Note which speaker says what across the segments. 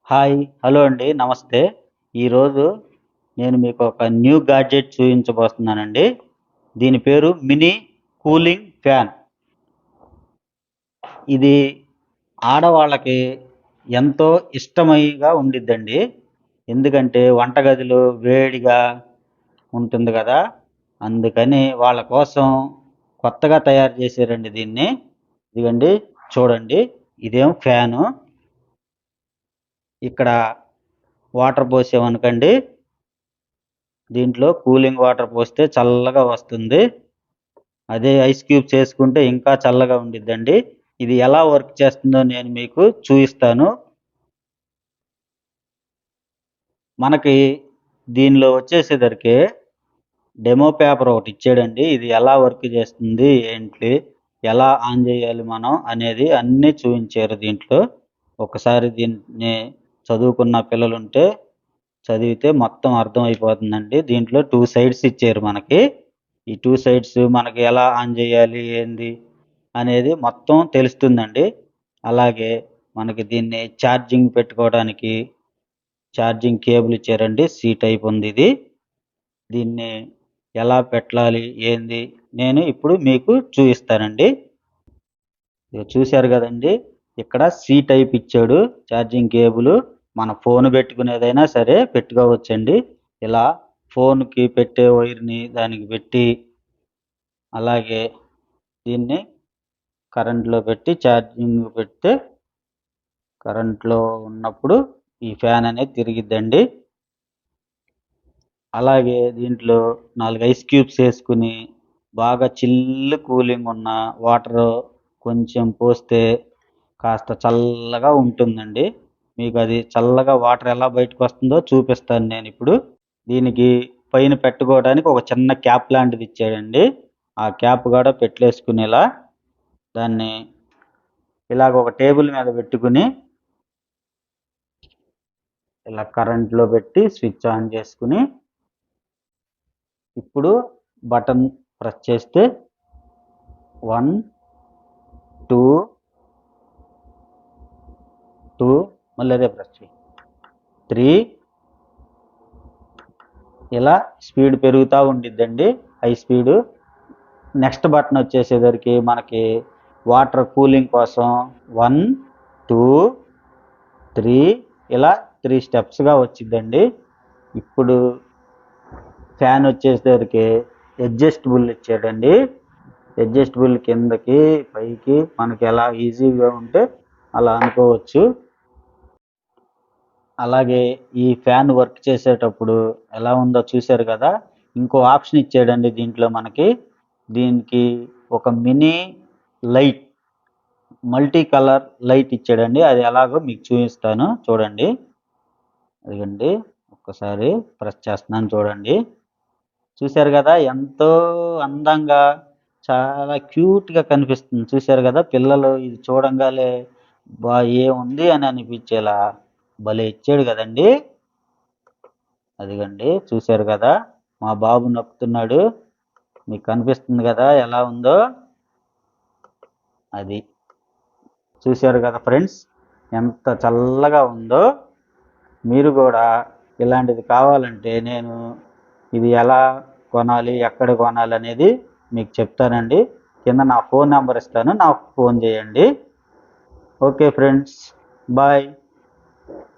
Speaker 1: Hi! Hello అండి. నమస్తే. ఈరోజు నేను మీకు ఒక న్యూ గాడ్జెట్ చూయించబోతున్నానండి. దీని పేరు మినీ కూలింగ్ ఫ్యాన్. ఇది ఆడవాళ్ళకి ఎంతో ఇష్టమైగా ఉండిద్దండి. ఎందుకంటే వంటగదిలో వేడిగా ఉంటుంది గదా! అందుకని వాళ్ళ కోసం కొత్తగా తయారు చేశారండి దీన్ని. ఇదిగోండి చూడండి. ఇదేమో ఫ్యాను. ఇక్కడ వాటర్ పోసామనుకోండి, దీంట్లో కూలింగ్ వాటర్ పోస్తే చల్లగా వస్తుంది. అదే ఐస్ క్యూబ్స్ ఏసుకుంటే ఇంకా చల్లగా ఉండిద్దండి. ఇది ఎలా వర్క్ చేస్తుందో నేను మీకు చూయిస్తాను. మనకి దీనిలో వచ్చేసేసరికి డెమో పేపర్ ఒకటి ఇచ్చాడండి. ఇది ఎలా వర్క్ చేస్తుంది, ఏంటి, ఎలా ఆన్ చేయాలి మనం అనేది అన్నీ చూయించారు దీంట్లో. ఒకసారి దీన్ని చదువుకున్న పిల్లలుంటే చదివితే మొత్తం అర్థమైపోతుందండి. దీంట్లో 2 సైడ్స్ ఇచ్చారు మనకి. ఈ 2 సైడ్స్ మనకి ఎలా ఆన్ చేయాలి, ఏంది అనేది మొత్తం తెలుస్తుందండి. అలాగే మనకి దీన్ని ఛార్జింగ్ పెట్టుకోవడానికి ఛార్జింగ్ కేబుల్ ఇచ్చారండి. సి టైప్ ఉంది ఇది. దీన్ని ఎలా పెట్టాలి, ఏంది నేను ఇప్పుడు మీకు చూయిస్తానండి. ఇగో చూశారు కదండీ! ఇక్కడ సి టైప్ ఇచ్చాడు ఛార్జింగ్ కేబుల్. మన ఫోన్ పెట్టుకునేదైనా సరే పెట్టుకోవచ్చండి. ఇలా ఫోన్‌కి పెట్టే వైర్‌ని దానికి పెట్టి, అలాగే దీన్ని కరెంట్‌లో పెట్టి ఛార్జింగ్ పెడితే కరెంట్‌లో ఉన్నప్పుడు ఈ ఫ్యాన్ అనేది తిరిగిద్దండి. అలాగే దీంట్లో 4 ఐస్ క్యూబ్స్ ఏసుకొని బాగా చిల్లు కూలింగ్ ఉన్న వాటర్ కొంచెం పోస్తే కాస్త చల్లగా ఉంటుందండి. మీకు అది చల్లగా వాటర్ ఎలా బయటకొస్తుందో చూపిస్తాను నేనిప్పుడు. దీనికి పైన పెట్టుకోవడానికి ఒక చిన్న క్యాప్ లాంటిది ఇచ్చాడండి. ఆ క్యాప్ కూడా పెట్టేసుకునేలా దాన్ని ఇలాగ ఒక టేబుల్ మీద పెట్టుకుని ఇలా కరెంట్‌లో పెట్టి స్విచ్ ఆన్ చేసుకుని ఇప్పుడు బటన్ ప్రెస్ చేస్తే 1, 2, 2 మళ్ళీ అదే ప్రెస్ చేయి. 3 ఇలా స్పీడ్ పెరుగుతూ ఉండిద్దండి. High speed. నెక్స్ట్ బటన్ వచ్చేసేసరికి మనకి వాటర్ కూలింగ్ కోసం 1, 2, 3 ఇలా 3 స్టెప్స్‌గా వచ్చిద్దండి. ఇప్పుడు ఫ్యాన్ వచ్చేసరికి అడ్జస్టబుల్ ఇచ్చాడండి. అడ్జస్టబుల్ కిందకి, పైకి మనకి ఎలా ఈజీగా ఉంటే అలా అనుకోవచ్చు. అలాగే ఈ ఫ్యాన్ వర్క్ చేసేటప్పుడు ఎలా ఉందో చూశారు కదా! ఇంకో ఆప్షన్ ఇచ్చాడండి దీంట్లో మనకి. దీనికి ఒక mini light, multi colour light ఇచ్చాడండి. అది ఎలాగో మీకు చూపిస్తాను చూడండి. అదిగోండి ఒక్కసారి ప్రెస్ చేస్తున్నాను చూడండి. చూశారు కదా! ఎంతో అందంగా చాలా క్యూట్‌గా కనిపిస్తుంది. చూశారు కదా! పిల్లలు ఇది చూడంగానే అబ్బా! ఏముంది అని అనిపించేలా భలే ఇచ్చాడు కదండీ! అదిగోండి చూశారు కదా! మా బాబు నొక్కుతున్నాడు. మీకు కనిపిస్తుంది కదా ఎలా ఉందో? అది. చూశారు కదా ఫ్రెండ్స్! ఎంత చల్లగా ఉందో? మీరు కూడా ఇలాంటిది కావాలంటే నేను ఇది ఎలా కొనాలి, ఎక్కడ కొనాలి అనేది మీకు చెప్తానండి. కింద నా ఫోన్ నెంబర్ ఇస్తాను. నాకు ఫోన్ చేయండి. Okay friends, bye.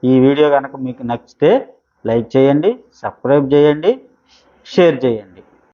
Speaker 1: ఈ వీడియో కనుక మీకు నచ్చితే లైక్ చేయండి, సబ్స్క్రైబ్ చేయండి, షేర్ చేయండి.